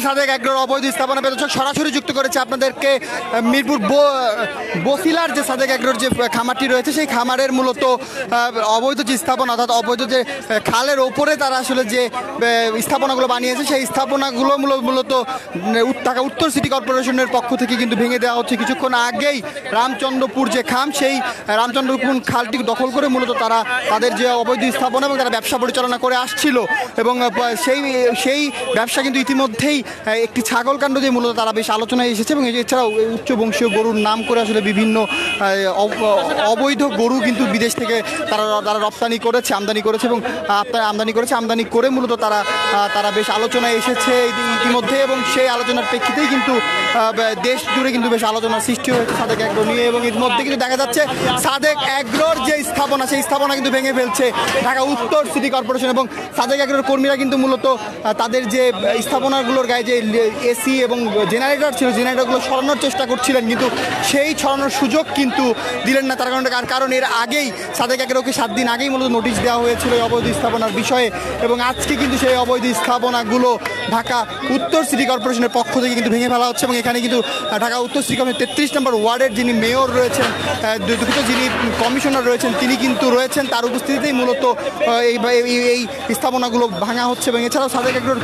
সাদেক এগ্রোর অবৈধ স্থাপনা বেদর্শক সরাসরি যুক্ত করেছে আপনাদেরকে মিরপুর বসিলার যে সাদেক এগ্রোর যে খামারটি রয়েছে সেই খামারের মূলত অবৈধ যে স্থাপনা অর্থাৎ অবৈধ যে খালের ওপরে তারা আসলে যে স্থাপনাগুলো বানিয়েছে সেই স্থাপনাগুলো মূলত ঢাকা উত্তর সিটি কর্পোরেশনের পক্ষ থেকে কিন্তু ভেঙে দেওয়া হচ্ছে। কিছুক্ষণ আগেই রামচন্দ্রপুর যে খাম সেই রামচন্দ্রপুর খালটি দখল করে মূলত তারা তাদের যে অবৈধ স্থাপনা এবং তারা ব্যবসা পরিচালনা করে আসছিল এবং সেই ব্যবসা কিন্তু ইতিমধ্যেই একটি ছাগলকাণ্ড দিয়ে মূলত তারা বেশ আলোচনায় এসেছে এবং এছাড়াও উচ্চবংশীয় গরুর নাম করে আসলে বিভিন্ন অবৈধ গরু কিন্তু বিদেশ থেকে তারা রপ্তানি করেছে আমদানি করেছে এবং আমদানি করে মূলত তারা বেশ আলোচনায় এসেছে ইতিমধ্যে এবং সেই আলোচনার প্রেক্ষিতেই কিন্তু দেশ জুড়ে কিন্তু বেশ আলোচনার সৃষ্টি হয়েছে সাদেক এগ্রো নিয়ে এবং এর মধ্যে কিন্তু দেখা যাচ্ছে সাদেক এগ্রোর যে স্থাপনা সেই স্থাপনা কিন্তু ভেঙে ফেলছে ঢাকা উত্তর সিটি কর্পোরেশন এবং সাদেক এগ্রোর কর্মীরা কিন্তু মূলত তাদের যে স্থাপনাগুলোর গায়ে যে এসি এবং জেনারেটর ছিল জেনারেটরগুলো সরানোর চেষ্টা করছিলেন কিন্তু সেই সরানোর সুযোগ কিন্তু দিলেন না তার কারণ এর আগেই সাদেক এগ্রোকে 7 দিন আগেই মূলত নোটিশ দেওয়া হয়েছিল এই অবৈধ স্থাপনার বিষয়ে এবং আজকে কিন্তু সেই অবৈধ স্থাপনাগুলো ঢাকা উত্তর সিটি কর্পোরেশনের পক্ষ থেকে কিন্তু ভেঙে ফেলা হচ্ছে এবং এখানে কিন্তু ঢাকা উত্তর সিটি কর্পোরেশনের 33 নম্বর ওয়ার্ডের যিনি মেয়র রয়েছেন যিনি কমিশনার রয়েছেন তিনি কিন্তু রয়েছেন তার উপস্থিতিতেই মূলত এই স্থাপনাগুলো ভাঙা হচ্ছে এবং এছাড়াও সাদেক এগ্রোর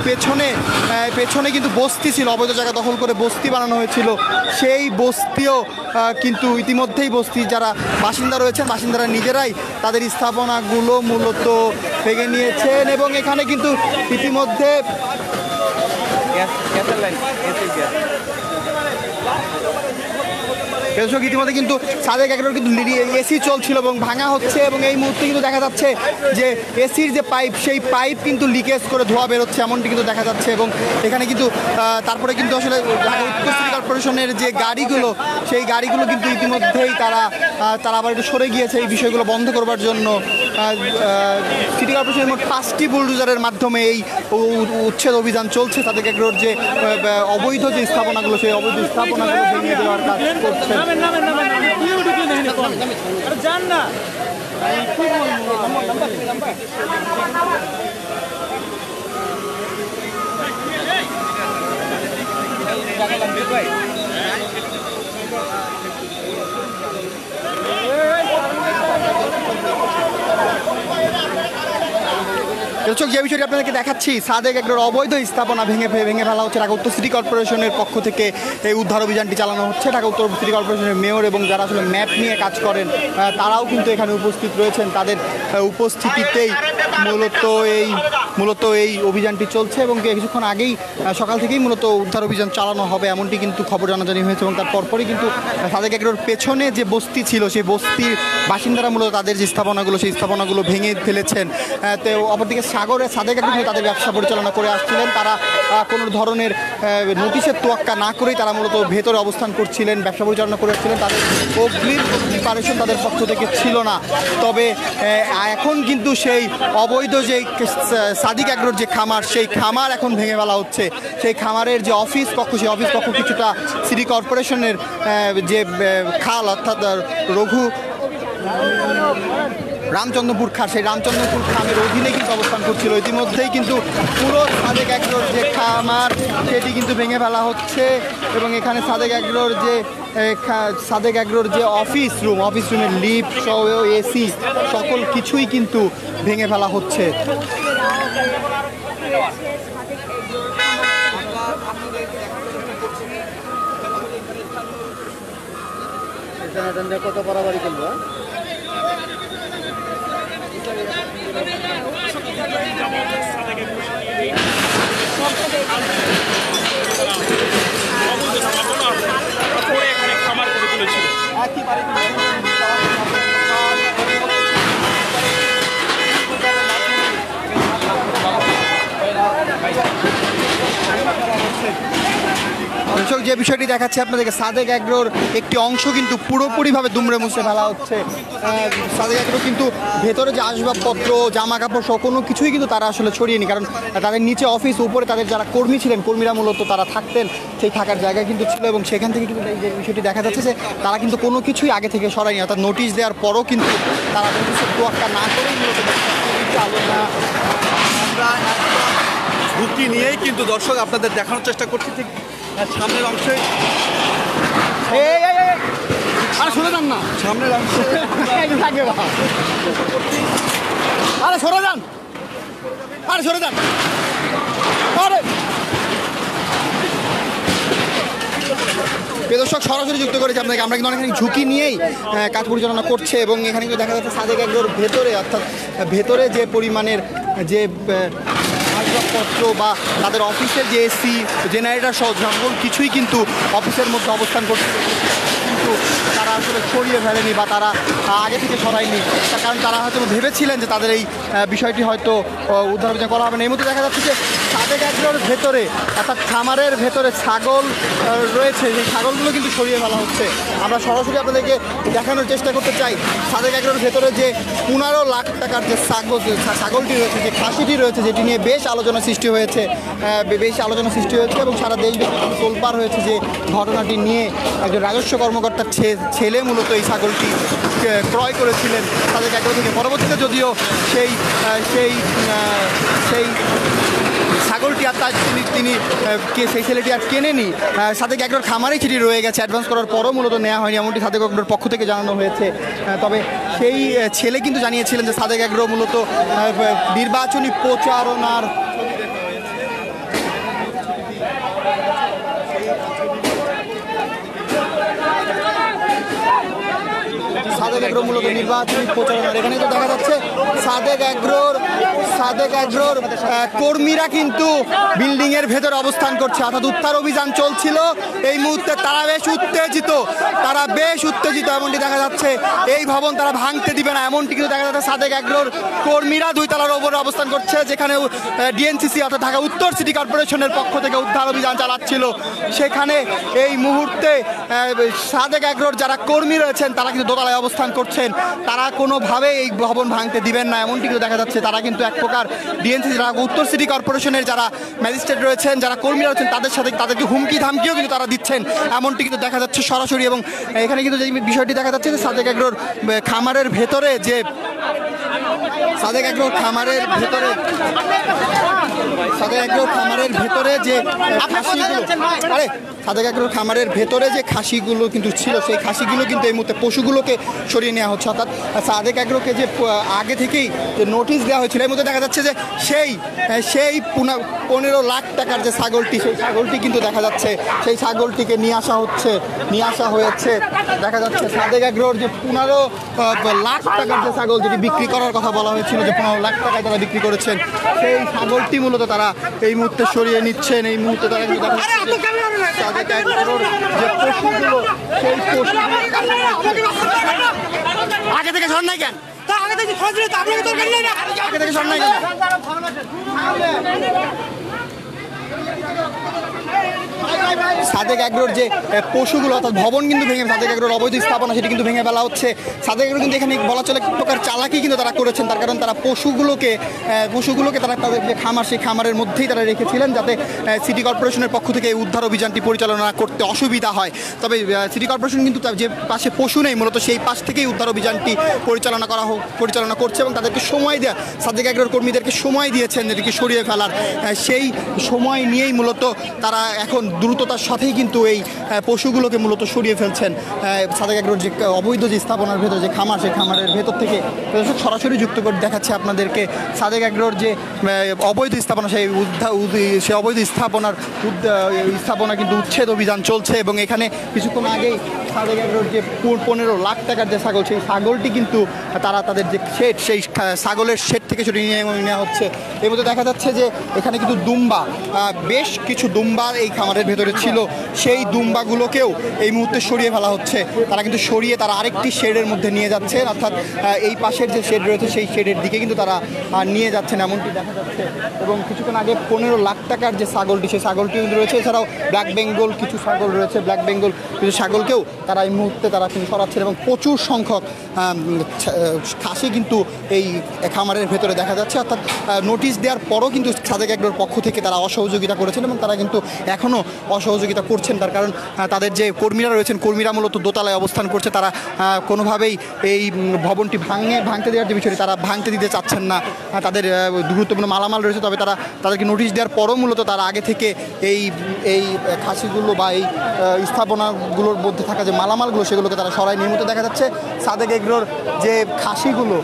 পেছনে কিন্তু বস্তি ছিল অবৈধ জায়গা দখল করে বস্তি বানানো হয়েছিল সেই বস্তিও কিন্তু ইতিমধ্যেই বস্তির যারা বাসিন্দা রয়েছেন বাসিন্দারা নিজেরাই তাদের স্থাপনাগুলো মূলত ভেঙে নিয়েছেন এবং এখানে কিন্তু ইতিমধ্যে দর্শক ইতিমধ্যে কিন্তু সাদেক এগ্রোর কিন্তু এসি চলছিল এবং ভাঙা হচ্ছে এবং এই মুহূর্তে কিন্তু দেখা যাচ্ছে যে এসির যে পাইপ সেই পাইপ কিন্তু লিকেজ করে ধোঁয়া বেরোচ্ছে এমনটি কিন্তু দেখা যাচ্ছে এবং এখানে কিন্তু তারপরে কিন্তু আসলে ঢাকা উত্তর সিটি কর্পোরেশনের যে গাড়িগুলো সেই গাড়িগুলো কিন্তু ইতিমধ্যেই তারা আবার একটু সরে গিয়েছে এই বিষয়গুলো বন্ধ করবার জন্য সিটি কর্পোরেশনের মোট 5টি বুলডোজারের মাধ্যমে এই উচ্ছেদ অভিযান চলছে সাদেক এগ্রোর যে অবৈধ যে স্থাপনাগুলো সেই অবৈধ স্থাপনাগুলো ভেঙে দেওয়ার কাজ করছে। দর্শক যে বিষয়টি আপনাদেরকে দেখাচ্ছি সাদেক এগ্রোর অবৈধ স্থাপনা ভেঙে ফেলা হচ্ছে ঢাকা উত্তর সিটি কর্পোরেশনের পক্ষ থেকে এই উদ্ধার অভিযানটি চালানো হচ্ছে ঢাকা উত্তর সিটি কর্পোরেশনের মেয়র এবং যারা আসলে ম্যাপ নিয়ে কাজ করেন তারাও কিন্তু এখানে উপস্থিত রয়েছেন তাদের উপস্থিতিতেই মূলত এই অভিযানটি চলছে এবং কিছুক্ষণ আগেই সকাল থেকেই মূলত উদ্ধার অভিযান চালানো হবে এমনটি কিন্তু খবর জানাজানি হয়েছে এবং তার পরপরই কিন্তু সাদেক এগ্রোর পেছনে যে বস্তি ছিল সেই বস্তির বাসিন্দারা মূলত তাদের যে স্থাপনাগুলো সেই স্থাপনাগুলো ভেঙে ফেলেছেন। তো অপরদিকে সাদেক এগ্রো তাদের ব্যবসা পরিচালনা করে আসছিলেন তারা কোনো ধরনের নোটিশের তোয়াক্কা না করেই তারা মূলত ভেতরে অবস্থান করছিলেন ব্যবসা পরিচালনা করে আসছিলেন তাদের অগ্রিম প্রিপারেশন তাদের পক্ষ থেকে ছিল না। তবে এখন কিন্তু সেই অবৈধ যে সাদেক এগ্রোর যে খামার সেই খামার এখন ভেঙে ফেলা হচ্ছে সেই খামারের যে অফিস কক্ষ সেই অফিস কক্ষ কিছুটা সিটি কর্পোরেশনের যে খাল অর্থাৎ রামচন্দ্রপুর খাল সেই রামচন্দ্রপুর খামের অধীনে কিন্তু অবস্থান করছিল ইতিমধ্যেই কিন্তু পুরো সাদেক এগ্রোর যে খামার সেটি কিন্তু ভেঙে ফেলা হচ্ছে এবং এখানে সাদেক এগ্রোর যে অফিস রুমের লিফট সহ এসি সকল কিছুই কিন্তু ভেঙে ফেলা হচ্ছে। কত বাড়াবাড়ি করবো খামার করে তুলেছিল দর্শক যে বিষয়টি দেখাচ্ছে আপনাদেরকে সাদেক এগ্রোর একটি অংশ কিন্তু পুরোপুরিভাবে দুমড়ে মুছে ফেলা হচ্ছে। সাদেক এগ্রো কিন্তু ভেতরে যে আসবাবপত্র জামা কাপড় সহ কোনো কিছুই কিন্তু তারা আসলে ছড়িয়ে নি কারণ তাদের নিচে অফিস উপরে তাদের যারা কর্মী ছিলেন কর্মীরা মূলত তারা থাকতেন সেই থাকার জায়গা কিন্তু ছিল এবং সেখান থেকে কিন্তু এই যে বিষয়টি দেখা যাচ্ছে যে তারা কিন্তু কোনো কিছুই আগে থেকে সরায়নি অর্থাৎ নোটিশ দেওয়ার পরও কিন্তু তারা নোটিশের তোয়াক্কা না করেই মূলত ঝুঁকি নিয়েই কিন্তু দর্শক আপনাদের দেখানোর চেষ্টা করছি। ঠিক সামনের অংশে আরে সরে যান না, সামনের অংশে আরে সরে যান, আরে সরে যান, আরে দর্শক সরাসরি যুক্ত করেছি আপনাকে। আমরা কিন্তু অনেকখানি ঝুঁকি নিয়েই কাজ পরিচালনা করছে এবং এখানে কিন্তু দেখা যাচ্ছে সাদেক এগ্রোর ভেতরে, অর্থাৎ ভেতরে যে পরিমাণের যে আসবাবপত্র বা তাদের অফিসের যে এসি, জেনারেটর সহ সকল কিছুই কিন্তু অফিসের মধ্যে অবস্থান করছে, কিন্তু তারা আসলে সরিয়ে ফেলেনি বা তারা আগে থেকে সরায়নি। তার কারণ তারা হয়তো ভেবেছিলেন যে তাদের এই বিষয়টি হয়তো উদ্ধার অভিযান করা হবে না। এই মুহূর্তে দেখা যাচ্ছে যে সাদেক এগ্রোর ভেতরে, অর্থাৎ খামারের ভেতরে ছাগল রয়েছে, সেই ছাগলগুলো কিন্তু সরিয়ে ফেলা হচ্ছে। আমরা সরাসরি আপনাদেরকে দেখানোর চেষ্টা করতে চাই সাদেক এগ্রোর ভেতরে যে 15 লাখ টাকার যে ছাগলটি রয়েছে, যে খাসিটি রয়েছে, যেটি নিয়ে বেশ আলোচনা সৃষ্টি হয়েছে এবং সারা দেশব্যাপী তোলপাড় হয়েছে যে ঘটনাটি নিয়ে একজন রাজস্ব কর্মকর্তার ছেলে মূলত এই ছাগলটি ক্রয় করেছিলেন সাদেক এগ্রো থেকে। পরবর্তীতে যদিও সেই ছাগলটি আর তিনি সেই ছেলেটি আর কেনেনি, সাদেক এগ্রোর খামারেই সেটি রয়ে গেছে। অ্যাডভান্স করার পরও মূলত নেওয়া হয়নি, এমনটি সাদেক এগ্রোর পক্ষ থেকে জানানো হয়েছে। তবে সেই ছেলে কিন্তু জানিয়েছিলেন যে সাদেক এগ্রো মূলত নির্বাচনী প্রচারণার সাদেক এগ্রো মূলত নির্বাচনী প্রচারণার। এখানে তো দেখা যাচ্ছে সাদেক এগ্রোর কর্মীরা কিন্তু বিল্ডিং এর ভেতরে অবস্থান করছে, অর্থাৎ উদ্ধার অভিযান চলছিল। এই মুহূর্তে তারা বেশ উত্তেজিত এমনটি দেখা যাচ্ছে। এই ভবন তারা ভাঙতে দিবে না এমনটি কিন্তু দেখা যাচ্ছে। সাদেক এগ্রোর কর্মীরা 2 তলার ওপরে অবস্থান করছে, যেখানে ডিএনসিসি অর্থাৎ ঢাকা উত্তর সিটি কর্পোরেশনের পক্ষ থেকে উদ্ধার অভিযান চালাচ্ছিল। সেখানে এই মুহূর্তে সাদেক এগ্রোর যারা কর্মী রয়েছেন তারা কিন্তু দোতলায় অবস্থান করছেন। তারা কোনোভাবে এই ভবন ভাঙতে দিবেন না এমনটি কিন্তু দেখা যাচ্ছে। তারা কিন্তু এক প্রকার ডিএনসিসি ঢাকা উত্তর সিটি কর্পোরেশনের যারা ম্যাজিস্ট্রেট রয়েছেন, যারা কর্মীরা রয়েছেন, তাদেরকে হুমকি ধামকিও কিন্তু তারা দিচ্ছেন এমনটি কিন্তু দেখা যাচ্ছে সরাসরি। এবং এখানে কিন্তু যে বিষয়টি দেখা যাচ্ছে যে সাদেক এগ্রোর খামারের ভেতরে যে সাদেক এগ্রোর খামারের ভেতরে যে খাসিগুলো কিন্তু ছিল, সেই খাসিগুলো কিন্তু এই মুহূর্তে পশুগুলোকে সরিয়ে নেওয়া হচ্ছে। অর্থাৎ সাদেক এগ্রোকে যে আগে থেকেই যে নোটিশ দেওয়া হয়েছিল, এর মধ্যে দেখা যাচ্ছে যে সেই 15 লাখ টাকার যে ছাগলটি, সেই ছাগলটি কিন্তু দেখা যাচ্ছে সেই ছাগলটিকে নিয়ে আসা হয়েছে। দেখা যাচ্ছে সাদেক এগ্রোর যে 15 লাখ টাকার যে ছাগল, যেটি বিক্রি করার কথা বলা হয়েছিল, যে 15 লাখ টাকায় তারা বিক্রি করেছেন, সেই ছাগলটি মূলত তারা এই মুহূর্তে সরিয়ে নিচ্ছেন। এই মুহূর্তে তারা কিন্তু সাদেক এগ্রোর যে পশুগুলো, সেই পশু আগে থেকে সর নাই কেন? আগে থেকে সর নাই কেন? সাদেক এগ্রোর যে পশুগুলো, অর্থাৎ ভবন কিন্তু ভেঙে, সাদেক এগ্রোর অবৈধ স্থাপনা সেটি কিন্তু ভেঙে ফেলা হচ্ছে। সাদেক এগ্রো কিন্তু এখানে বলা চলে এক প্রকার চালাকি কিন্তু তারা করেছেন। তার কারণ তারা পশুগুলোকে তারা তাদের যে খামার, সেই খামারের মধ্যেই তারা রেখেছিলেন, যাতে সিটি কর্পোরেশনের পক্ষ থেকে এই উদ্ধার অভিযানটি পরিচালনা করতে অসুবিধা হয়। তবে সিটি কর্পোরেশন কিন্তু যে পাশে পশু নেই, মূলত সেই পাশ থেকেই উদ্ধার অভিযানটি পরিচালনা করছে এবং তাদেরকে সময় দেওয়া, সাদেক এগ্রোর কর্মীদেরকে সময় দিয়েছেন এটিকে সরিয়ে ফেলার। সেই সময় নিয়েই মূলত তারা এখন দ্রুততার সাথেই কিন্তু এই পশুগুলোকে মূলত সরিয়ে ফেলছেন। সাদেক এগ্রোর যে অবৈধ যে স্থাপনার ভেতর যে খামার, সেই খামারের ভেতর থেকে সরাসরি যুক্ত করে দেখাচ্ছে আপনাদেরকে সাদেক এগ্রোর যে অবৈধ স্থাপনা, সেই অবৈধ স্থাপনা কিন্তু উচ্ছেদ অভিযান চলছে। এবং এখানে কিছুক্ষণ আগেই সাদেক এগ্রোর যে 15 লাখ টাকার যে ছাগল, সেই ছাগলটি কিন্তু তারা তাদের যে শেড, সেই ছাগলের শেড থেকে সরিয়ে নেওয়া হচ্ছে। এর মধ্যে দেখা যাচ্ছে যে এখানে কিন্তু দুম্বা, বেশ কিছু দুম্বা এই খামারের ভেতরে ছিল, সেই দুম্বাগুলোকেও এই মুহূর্তে সরিয়ে ফেলা হচ্ছে। তারা কিন্তু সরিয়ে তারা আরেকটি শেডের মধ্যে নিয়ে যাচ্ছেন, অর্থাৎ এই পাশের যে শেড রয়েছে সেই শেডের দিকে কিন্তু তারা নিয়ে যাচ্ছেন এমনটি দেখা যাচ্ছে। এবং কিছুক্ষণ আগে 15 লাখ টাকার যে ছাগলটি, সেই ছাগলটি কিন্তু রয়েছে। এছাড়াও ব্ল্যাক বেঙ্গল কিছু ছাগল রয়েছে, ব্ল্যাক বেঙ্গল কিছু ছাগলকেও তারা এই মুহূর্তে তারা কিন্তু সরাচ্ছেন। এবং প্রচুর সংখ্যক খাসি কিন্তু এই খামারের ভেতরে দেখা যাচ্ছে। অর্থাৎ নোটিশ দেওয়ার পরও কিন্তু সাদেক এগ্রোর পক্ষ থেকে তারা অসহযোগিতা করেছেন এবং তারা কিন্তু এখনও অসহযোগিতা করছেন, তার কারণ তাদের যে কর্মীরা রয়েছেন, কর্মীরা মূলত দোতলায় অবস্থান করছে। তারা কোনোভাবেই এই ভবনটি ভাঙতে দেওয়ার যে বিষয়টি, তারা ভাঙতে দিতে চাচ্ছেন না। তাদের গুরুত্বপূর্ণ মালামাল রয়েছে, তবে তাদেরকে নোটিশ দেওয়ার পরও মূলত তারা আগে থেকে এই খাসিগুলো বা এই স্থাপনাগুলোর মধ্যে থাকা যে মালামালগুলো সেগুলোকে তারা সরাই নিয়মিত দেখা যাচ্ছে। সাদেক এগ্রোর যে খাসিগুলো,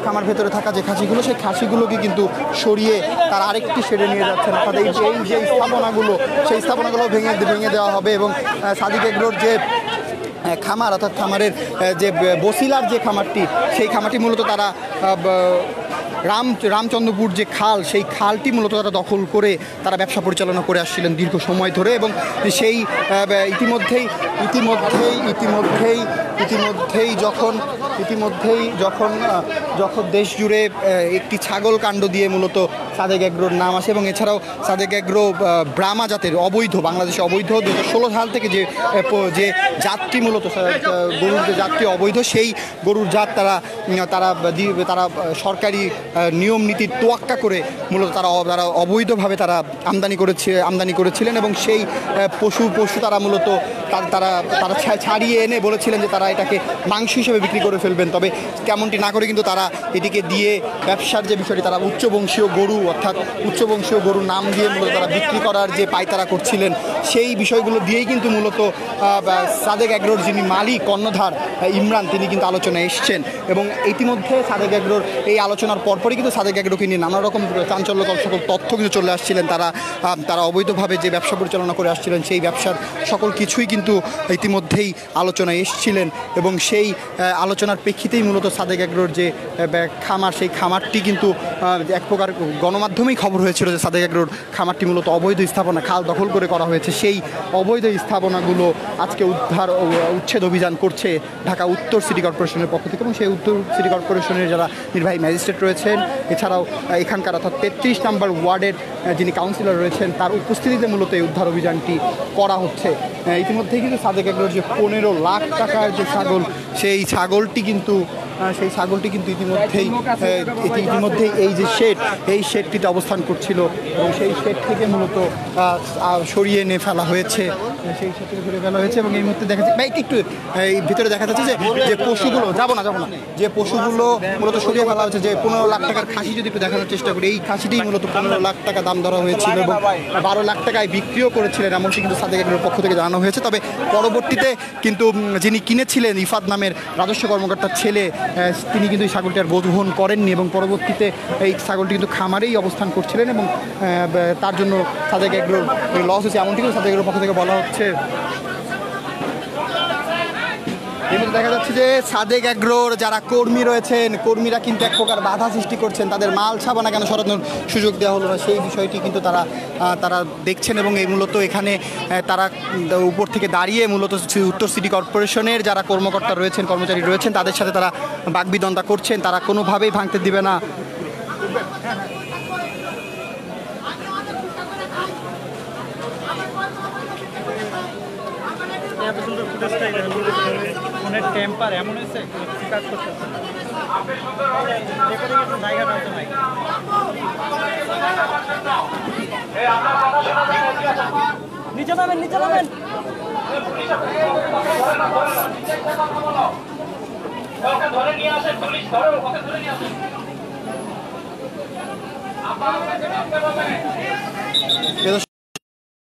খামার ভেতরে থাকা যে খাসিগুলো, সেই খাসিগুলোকে কিন্তু সরিয়ে তারা আরেকটি শেডে নিয়ে যাচ্ছেন। অর্থাৎ এই যে স্থাপনাগুলো, সেই স্থাপনাগুলো ভেঙে দেওয়া হবে এবং সাদেক এগ্রোর যে খামার, অর্থাৎ খামারের যে বসিলার যে খামারটি, সেই খামারটি মূলত তারা রামচন্দ্রপুর যে খাল, সেই খালটি মূলত তারা দখল করে তারা ব্যবসা পরিচালনা করে আসছিলেন দীর্ঘ সময় ধরে। এবং সেই ইতিমধ্যেই যখন দেশ জুড়ে একটি ছাগল কাণ্ড দিয়ে মূলত সাদেক এগ্রোর নাম আসে, এবং এছাড়াও সাদেক এগ্রো ব্রাহ্মা জাতের অবৈধ, বাংলাদেশে অবৈধ 2016 সাল থেকে যে জাতটি মূলত গরুর যে জাতটি অবৈধ, সেই গরুর জাত তারা সরকারি নিয়ম নীতির তোয়াক্কা করে মূলত তারা অবৈধভাবে তারা আমদানি করেছিলেন। এবং সেই পশু তারা মূলত তারা ছাড়িয়ে এনে বলেছিলেন যে তারা এটাকে মাংস হিসেবে বিক্রি করে ফেলবেন। তবে তেমনটি না করে কিন্তু তারা এটিকে দিয়ে ব্যবসার যে বিষয়টি, তারা উচ্চবংশীয় গরু নাম দিয়ে মূলত তারা বিক্রি করার যে পায়তারা করছিলেন, সেই বিষয়গুলো দিয়েই কিন্তু মূলত সাদেক এগ্রোর যিনি মালিক কর্ণধার ইমরান, তিনি কিন্তু আলোচনায় এসছেন। এবং ইতিমধ্যে সাদেক এগ্রোর এই আলোচনার পরপরই কিন্তু সাদেক এগ্রোকে নিয়ে নানা রকম চাঞ্চল্যকর সকল তথ্য কিন্তু চলে আসছিলেন। তারা অবৈধভাবে যে ব্যবসা পরিচালনা করে আসছিলেন, সেই ব্যবসার সকল কিছুই কিন্তু ইতিমধ্যেই আলোচনায় এসছিলেন। এবং সেই আলোচনার প্রেক্ষিতেই মূলত সাদেক এগ্রোর যে খামার, সেই খামারটি কিন্তু এক প্রকার গণমাধ্যমেই খবর হয়েছিল যে সাদেক এগ্রোর খামারটি মূলত অবৈধ স্থাপনা, খাল দখল করে করা হয়েছে। সেই অবৈধ স্থাপনাগুলো আজকে উচ্ছেদ অভিযান করছে ঢাকা উত্তর সিটি কর্পোরেশনের পক্ষ থেকে। এবং সেই উত্তর সিটি কর্পোরেশনের যারা নির্বাহী ম্যাজিস্ট্রেট রয়েছেন, এছাড়াও এখানকার অর্থাৎ 33 নম্বর ওয়ার্ডের যিনি কাউন্সিলর রয়েছেন, তার উপস্থিতিতে মূলত এই উদ্ধার অভিযানটি করা হচ্ছে। ইতিমধ্যেই কিন্তু সাদেক এগ্রোর যে 15 লাখ টাকার যে ছাগল, সেই ছাগলটি কিন্তু ইতিমধ্যেই এই শেডটিতে অবস্থান করছিল। এবং সেই শেড থেকে মূলত সরিয়ে এনে ফেলা হয়েছে, এবং এই মুহূর্তে দেখা যাচ্ছে একটু এই ভিতরে দেখা যাচ্ছে যে পশুগুলো যাবো না যে পশুগুলো মূলত সরিয়ে ফেলা হচ্ছে। যে 15 লাখ টাকার খাসি যদি একটু দেখানোর চেষ্টা করি, এই খাসিটি মূলত 15 লাখ টাকা দাম ধরা হয়েছিল এবং 12 লাখ টাকায় বিক্রিও করেছিলেন, এমনকি কিন্তু সাদেক এগ্রোর পক্ষ থেকে জানানো হয়েছে। তবে পরবর্তীতে কিন্তু যিনি কিনেছিলেন, ইফাদ নামের রাজস্ব কর্মকর্তার ছেলে, তিনি কিন্তু এই ছাগলটি আর গ্রহণ করেননি এবং পরবর্তীতে এই ছাগলটি কিন্তু খামারেই অবস্থান করছিলেন। এবং তার জন্য সাদেক এগ্রোর লস হয়েছে, এমনটি কিন্তু সাদেক এগ্রোর পক্ষ থেকে বলা হচ্ছে। এর মধ্যে দেখা যাচ্ছে যে সাদেক এগ্রোর যারা কর্মী রয়েছেন, কর্মীরা কিন্তু এক প্রকার বাধা সৃষ্টি করছেন। তাদের মাল ছাপানা কেন সরানোর সুযোগ দেওয়া হলো না, সেই বিষয়টি কিন্তু তারা দেখছেন। এবং এই মূলত এখানে তারা উপর থেকে দাঁড়িয়ে মূলত উত্তর সিটি কর্পোরেশনের যারা কর্মকর্তা রয়েছেন, কর্মচারী রয়েছেন, তাদের সাথে তারা বাকবিতণ্ডা করছেন। তারা কোনোভাবেই ভাঙতে দিবে না। ফোনের টেম্পার এমন হয়েছে কাজ করতে নিচে নামেন ধরে নিয়ে আসেন, পুলিশ ধরো, ওকে ধরে নিয়ে আসেন।